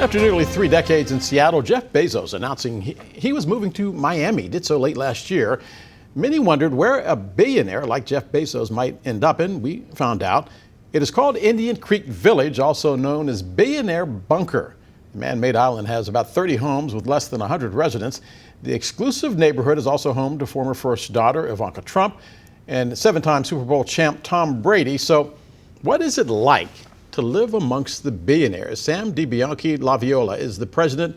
After nearly 3 decades in Seattle, Jeff Bezos announcing he was moving to Miami, did so late last year. Many wondered where a billionaire like Jeff Bezos might end up in. We found out. It is called Indian Creek Village, also known as Billionaire Bunker. The man-made island has about 30 homes with less than 100 residents. The exclusive neighborhood is also home to former first daughter Ivanka Trump and 7-time Super Bowl champ Tom Brady. So what is it like to live amongst the billionaires? Sam DiBianchi Laviola is the president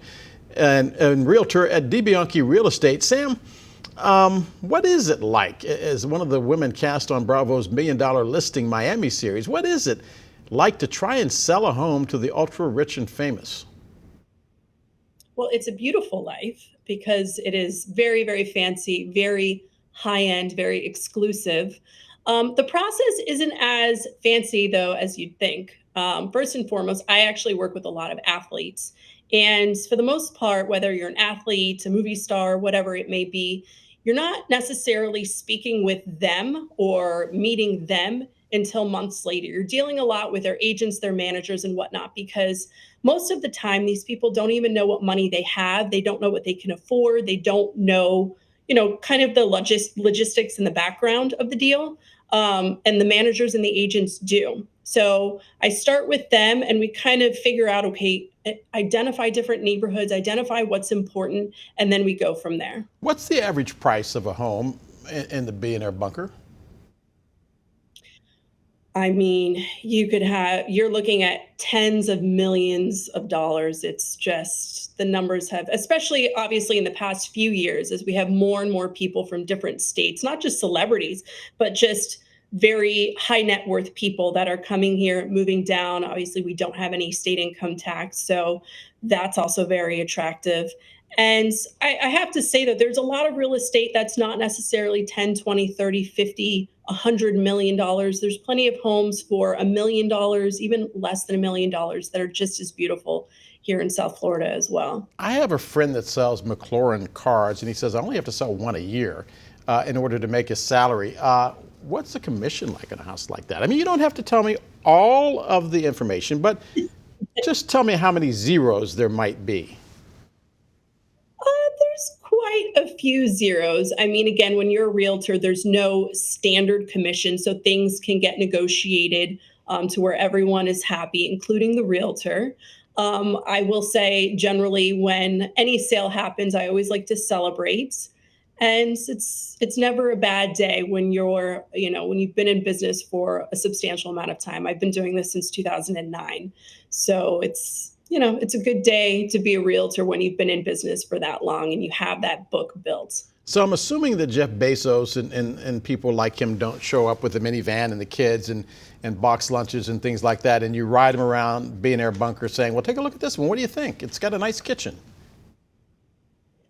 and realtor at DiBianchi Real Estate. Sam, what is it like as one of the women cast on Bravo's $1 Million Listing Miami series? What is it like to try and sell a home to the ultra rich and famous? Well, it's a beautiful life because it is very, very fancy, very high end, very exclusive. The process isn't as fancy, though, as you'd think. First and foremost, I actually work with a lot of athletes. And for the most part, whether you're an athlete, a movie star, whatever it may be, you're not necessarily speaking with them or meeting them until months later. You're dealing a lot with their agents, their managers, and whatnot, because most of the time, these people don't even know what money they have. They don't know what they can afford. They don't know, kind of the logistics in the background of the deal. And the managers and the agents do. So I start with them and we kind of figure out, okay, identify different neighborhoods, identify what's important, and then we go from there. What's the average price of a home in the Billionaire Bunker? I mean, you're looking at tens of millions of dollars. It's just the numbers have, especially obviously in the past few years, as we have more and more people from different states, not just celebrities, but just very high net worth people that are coming here, moving down. Obviously, we don't have any state income tax. So that's also very attractive. And I have to say that there's a lot of real estate that's not necessarily 10, 20, 30, 50, $100 million. There's plenty of homes for $1 million, even less than $1 million, that are just as beautiful here in South Florida as well. I have a friend that sells McLaurin cars, and he says, I only have to sell one a year in order to make his salary. What's the commission like in a house like that? I mean, you don't have to tell me all of the information, but just tell me how many zeros there might be. There's quite a few zeros. I mean, again, when you're a realtor, there's no standard commission, so things can get negotiated to where everyone is happy, including the realtor. I will say, generally, when any sale happens, I always like to celebrate. And it's never a bad day when when you've been in business for a substantial amount of time. I've been doing this since 2009. So it's a good day to be a realtor when you've been in business for that long and you have that book built. So I'm assuming that Jeff Bezos and people like him don't show up with the minivan and the kids and box lunches and things like that, and you ride them around Billionaire Bunker saying, well, take a look at this one. What do you think? It's got a nice kitchen.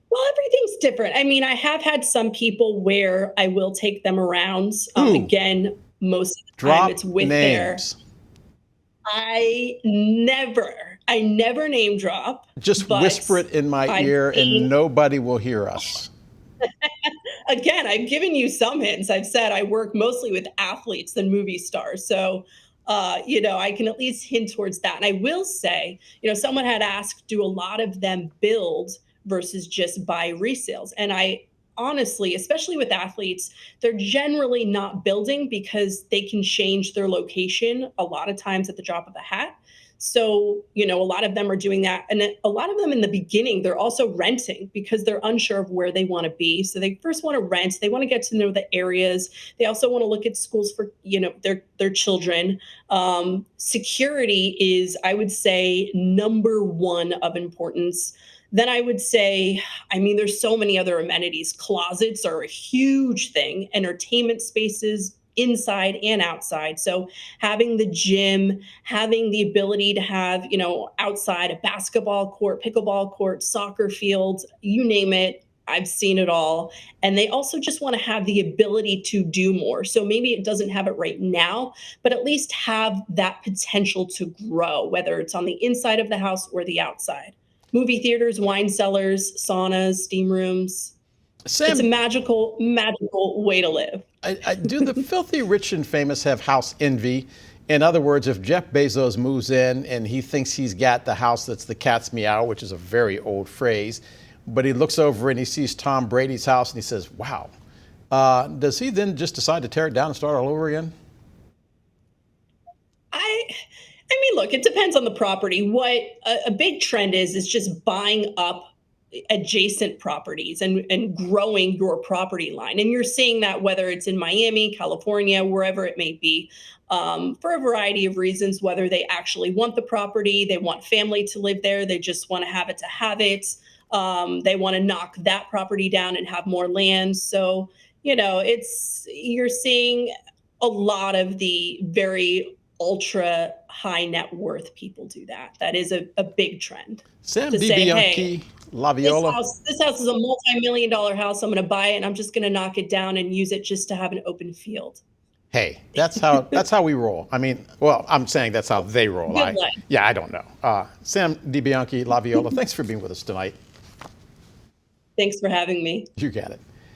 Well, everything's different. I mean, I have had some people where I will take them around. Again, most of the time it's with names. I never name drop. Just whisper it in my ear and nobody will hear us. Again, I've given you some hints. I've said I work mostly with athletes than movie stars. So, I can at least hint towards that. And I will say, someone had asked, do a lot of them build versus just buy resales? And I honestly, especially with athletes, they're generally not building because they can change their location a lot of times at the drop of a hat. So, a lot of them are doing that. And then a lot of them in the beginning, they're also renting because they're unsure of where they want to be. So they first want to rent. They want to get to know the areas. They also want to look at schools for, their children. Security is, I would say, number one of importance. Then I would say, there's so many other amenities. Closets are a huge thing. Entertainment spaces, inside and outside. So having the gym, having the ability to have, outside a basketball court, pickleball court, soccer fields, you name it. I've seen it all. And they also just want to have the ability to do more. So maybe it doesn't have it right now, but at least have that potential to grow, whether it's on the inside of the house or the outside. Movie theaters, wine cellars, saunas, steam rooms. Sam, it's a magical, magical way to live. do the filthy rich and famous have house envy? In other words, if Jeff Bezos moves in and he thinks he's got the house that's the cat's meow, which is a very old phrase, but he looks over and he sees Tom Brady's house and he says, wow, does he then just decide to tear it down and start all over again? I I mean, look, it depends on the property. What a big trend is just buying up adjacent properties and growing your property line. And you're seeing that whether it's in Miami, California, wherever it may be, for a variety of reasons, whether they actually want the property, they want family to live there, they just want to have it to have it. They want to knock that property down and have more land. So, you're seeing a lot of the very ultra high net worth people do that. That is a big trend Sam to say, hey, DiBianchi, Laviola. this house is a multi-million dollar house. I'm going to buy it and I'm just going to knock it down and use it just to have an open field. Hey, that's how we roll. I mean, well, I'm saying that's how they roll. Good luck. Yeah, I don't know. Sam DiBianchi, Laviola, thanks for being with us tonight. Thanks for having me. You got it.